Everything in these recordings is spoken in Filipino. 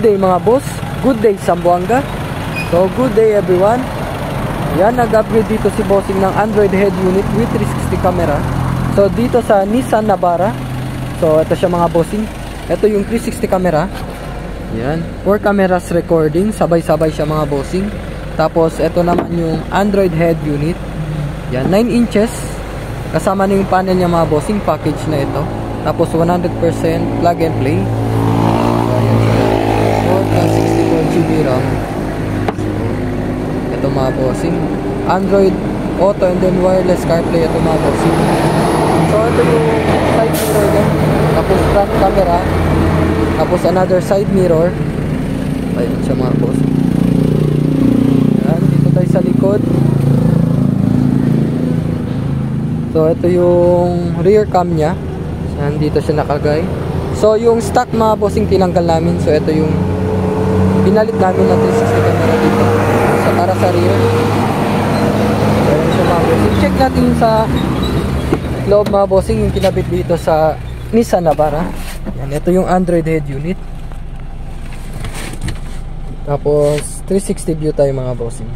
Good day mga boss, good day Zamboanga. So good day everyone. Yan, nag-upgrade dito si bossing ng Android head unit with 360 camera. So dito sa Nissan Navara. So ito siya mga bossing. Ito yung 360 camera. Yan, 4 cameras recording, sabay-sabay siya mga bossing. Tapos ito naman yung Android head unit. Yan, 9 inches. Kasama na yung panel niya mga bossing, package na ito. Tapos 100% plug and play. So ayan siya. 64GB RAM. Ito mga bossing. Android Auto and then wireless CarPlay ito mga bossing. So ito yung side mirror niya. Tapos front camera. Tapos another side mirror. Ayan siya mga bossing. Ayan, dito tayo sa likod. So ito yung rear cam niya. Ayan, dito siya nakalagay. So yung stock mga bossing tinanggal namin. So ito yung pinalit namin na 360 camera dito. So para sa rear. So ayan siya mga bossing. Check natin sa loob mga bossing yung kinabit dito sa Nissan Navara. Ayan, ito yung Android head unit. Tapos 360 view tayo mga bossing.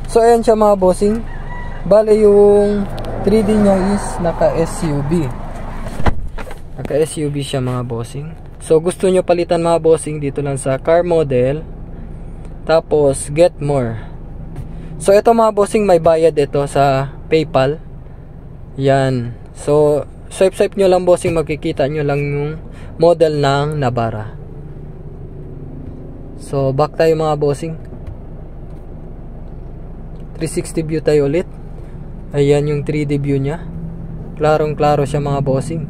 So ayan siya mga bossing. Bale yung 3D niya is naka SUV. Naka SUV siya mga bossing. So gusto nyo palitan mga bossing, dito lang sa car model. Tapos get more. So ito mga bossing, may bayad ito sa PayPal. Yan. So swipe nyo lang bossing, makikita nyo lang yung model ng Navara. So back tayo mga bossing. 360 view tayo ulit. Ayan yung 3D view nya. Klarong klaro siya mga bossing.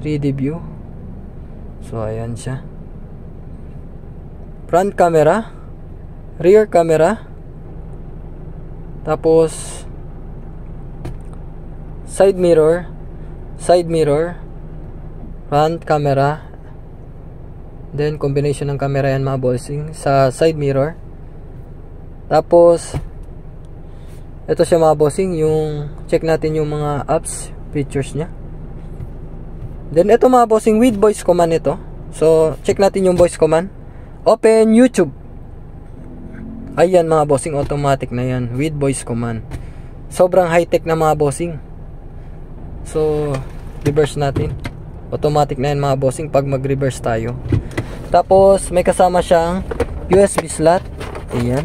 3D view. So ayan siya. Front camera, rear camera, tapos side mirror, front camera, then combination ng camera yan mga bossing sa side mirror. Tapos ito siya mga bossing, yung check natin yung mga apps, features nya. Then ito mga bossing, with voice command ito. So check natin yung voice command. Open YouTube. Ayan mga bossing, automatic na yan with voice command. Sobrang high tech na mga bossing. So reverse natin. Automatic na yan mga bossing pag mag reverse tayo. Tapos may kasama siyang USB slot. Ayan,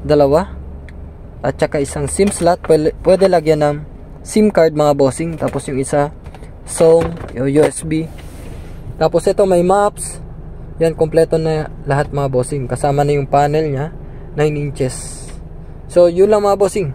dalawa. At saka isang SIM slot. Pwede lagyan ng SIM card mga bossing. Tapos yung isa song, yung USB. Tapos ito may maps. Yan, kompleto na lahat mga bossing. Kasama na yung panel nya, 9 inches. So yun lang mga bossing.